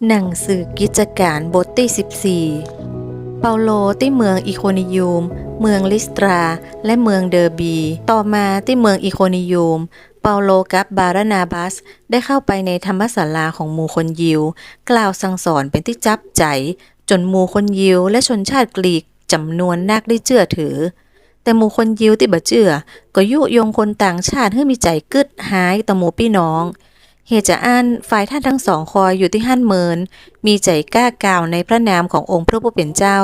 หนังสือกิจการบทที่14เปาโลที่เมืองอิโคนิยูมเมืองลิสตราและเมืองเดอร์บีต่อมาที่เมืองอิโคนิยูมเปาโลกับบารานาบัสได้เข้าไปในธรรมศาลาของหมู่คนยิวกล่าวสั่งสอนเป็นที่จับใจจนหมู่คนยิวและชนชาติกรีกจำนวนนักได้เชื่อถือแต่หมู่คนยิวที่บ่เชื่อก็ยุยงคนต่างชาติให้มีใจกึดหายต่อหมู่พี่น้องเหตุจะอันฝ่ายท่านทั้งสองคอยอยู่ที่หั่นเมินมีใจกล้ากล่าวในพระนามขององค์พระผู้เป็นเจ้า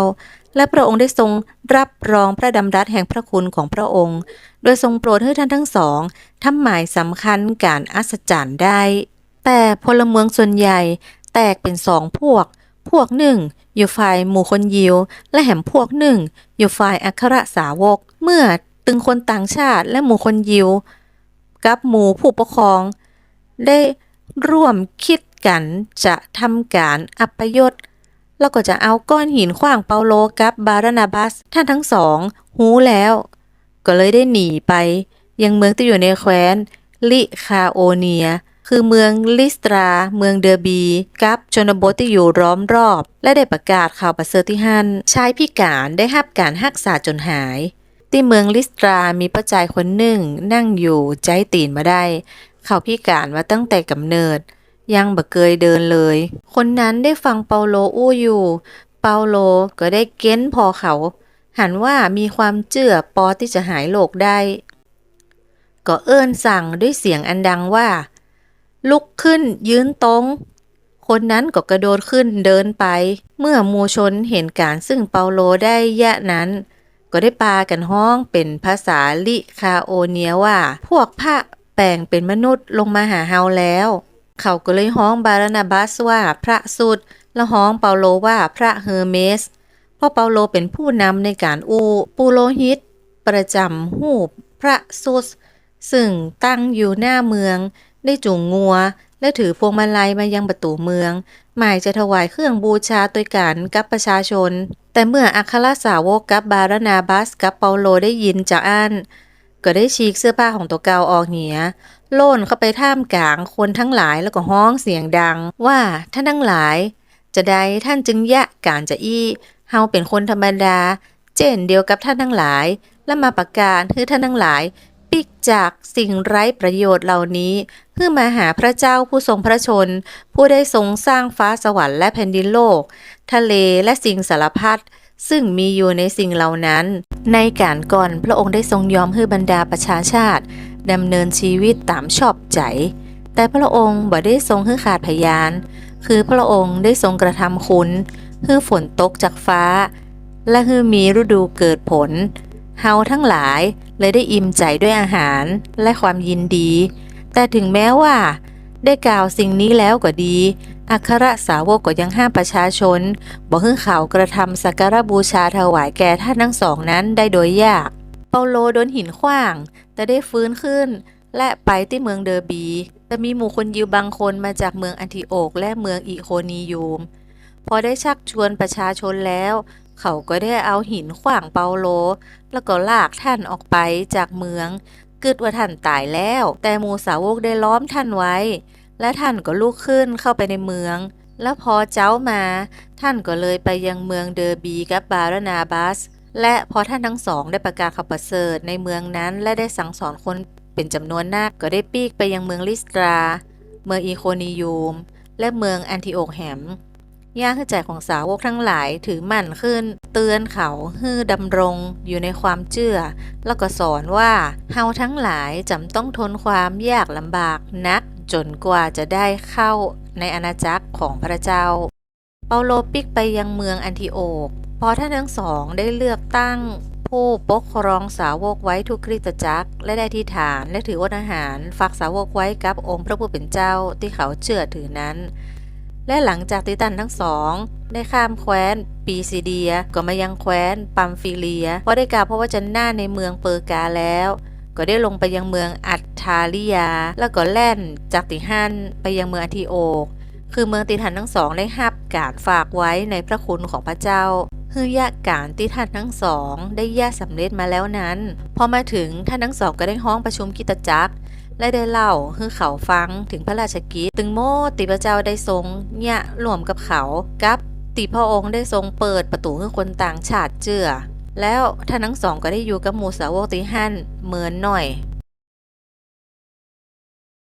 และพระองค์ได้ทรงรับรองพระดำรัสแห่งพระคุณของพระองค์โดยทรงโปรดให้ท่านทั้งสองทำหมายสำคัญการอัศจรรย์ได้แต่พลเมืองส่วนใหญ่แตกเป็นสองพวกหนึ่งอยู่ฝ่ายหมู่คนยิวและแหมพวกหนึ่งอยู่ฝ่ายอัครสาวกเมื่อตึงคนต่างชาติและหมู่คนยิวกับหมู่ผู้ปกครองได้ร่วมคิดกันจะทำการอัปยศแล้วก็จะเอาก้อนหินขว้างเปาโลกับบารานาบัสท่านทั้งสองหูแล้วก็เลยได้หนีไปยังเมืองที่อยู่ในแคว้นลิคาโอเนียคือเมืองลิสตราเมืองเดอร์บีกับชนบทที่อยู่ล้อมรอบและได้ประกาศข่าวประเสริฐที่หั่นชายพิการได้รับการรักษาจนหายที่เมืองลิสตรามีป้าจายคนหนึ่งนั่งอยู่ใจตีนมาได้เขาพิการมาตั้งแต่กำเนิดยังบ่เคยเดินเลยคนนั้นได้ฟังเปาโลอู้อยู่เปาโลก็ได้เก้นพอเขาหันว่ามีความเชื่อปอที่จะหายโรคได้ก็เอิ้นสั่งด้วยเสียงอันดังว่าลุกขึ้นยืนตรงคนนั้นก็กระโดดขึ้นเดินไปเมื่อหมู่ชนเห็นการซึ่งเปาโลได้ยะนั้นก็ได้ปากันห้องเป็นภาษาลิคาโอเนียว่าพวกพระแปลงเป็นมนุษย์ลงมาหาเฮาแล้วเขาก็เลยฮ้องบารานาบัสว่าพระสุดและฮ้องเปาโลว่าพระเฮอร์เมสเพราะเปาโลเป็นผู้นำในการปูโรหิตประจำหูปพระสุสซึ่งตั้งอยู่หน้าเมืองได้จูงงัวและถือพวงมาลัยมายังประตูเมืองหมายจะถวายเครื่องบูชาโดยกันกับประชาชนแต่เมื่ออัครสาวกกับบารานาบัสกับเปาโลได้ยินจากอันก็ได้ฉีกเสื้อผ้าของตัวเก่าออกเหียโล่นเข้าไปท่ามกลางคนทั้งหลายแล้วก็ฮ้องเสียงดังว่าท่านทั้งหลายจะได้ท่านจึงยะการจะเฮาเป็นคนธรรมดาเช่นเดียวกับท่านทั้งหลายและมาประกาศให้ท่านทั้งหลายปิกจากสิ่งไร้ประโยชน์เหล่านี้เพื่อมาหาพระเจ้าผู้ทรงพระชนผู้ได้ทรงสร้างฟ้าสวรรค์และแผ่นดินโลกทะเลและสิ่งสารพัดซึ่งมีอยู่ในสิ่งเหล่านั้นในการก่อนพระองค์ได้ทรงยอมให้บรรดาประชาชาติดำเนินชีวิตตามชอบใจแต่พระองค์บ่ได้ทรงให้ขาดพยานคือพระองค์ได้ทรงกระทำคุณให้ฝนตกจากฟ้าและให้มีฤดูเกิดผลเฮาทั้งหลายเลยได้อิ่มใจด้วยอาหารและความยินดีแต่ถึงแม้ว่าได้กล่าวสิ่งนี้แล้วก็ดีอัครสาวกก็ยังห้ามประชาชนบ่ให้เขากระทำสักการบูชาถวายแก่ท่านทั้งสองนั้นได้โดยยากเปาโลโดนหินขว้างแต่ได้ฟื้นขึ้นและไปที่เมืองเดอร์บีแต่มีหมู่คนยิวบางคนมาจากเมืองอันทิโอกและเมืองอิโคนียูมพอได้ชักชวนประชาชนแล้วเขาก็ได้เอาหินขว้างเปาโลแล้วก็ลากท่านออกไปจากเมืองกึดว่าท่านตายแล้วแต่หมู่สาวกได้ล้อมท่านไว้และท่านก็ลุกขึ้นเข้าไปในเมืองแล้วพอเจ้ามาท่านก็เลยไปยังเมืองเดอร์บีกับบารานาบัสและพอท่านทั้งสองได้ประกาศข่าวประเสริฐในเมืองนั้นและได้สั่งสอนคนเป็นจำนวนมากก็ได้ปีกไปยังเมืองลิสตราเมืองอีโคนิยูมและเมืองแอนทิโอกแฮมย่างให้ใจของสาวกทั้งหลายถือมั่นขึ้นเตือนเขาให้ดำรงอยู่ในความเชื่อแล้วก็สอนว่าเฮาทั้งหลายจำต้องทนความยากลำบากนักจนกว่าจะได้เข้าในอาณาจักรของพระเจ้าเปาโลปิกไปยังเมืองอันทิโอกพอท่านทั้งสองได้เลือกตั้งผู้ปกครองสาวกไว้ทุกคริสตจักรและได้ที่ฐานและถือว่าอาหารฝากสาวกไว้กับองค์พระผู้เป็นเจ้าที่เขาเชื่อถือนั้นและหลังจากที่ท่านทั้งสองได้ข้ามแคว้นปีซิเดียก็มายังแคว้นปัมฟิเลียพอได้กล่าวพระวจนะในเมืองเปอร์กาแล้วก็ได้ลงไปยังเมืองอัตทาลิยาแล้วก็แล่นจากติฮันไปยังเมืองอันทิโอกคือเมืองที่ท่านทั้งสองได้รับการฝากไว้ในพระคุณของพระเจ้าฮือยะการที่ท่านทั้งสองได้ย่าสำเร็จมาแล้วนั้นพอมาถึงท่านทั้งสองก็ได้ห้องประชุมคริสตจักร และได้เล่าให้เขาฟังถึงพระราชกิจตึงโมติพระเจ้าได้ทรงเนี่ยร่วมกับเขากับติพระองค์ได้ทรงเปิดประตูให้คนต่างชาติเจือแล้วท่านทั้งสองก็ได้อยู่กับหมู่สาวกที่หั่นเหมือนหน่อย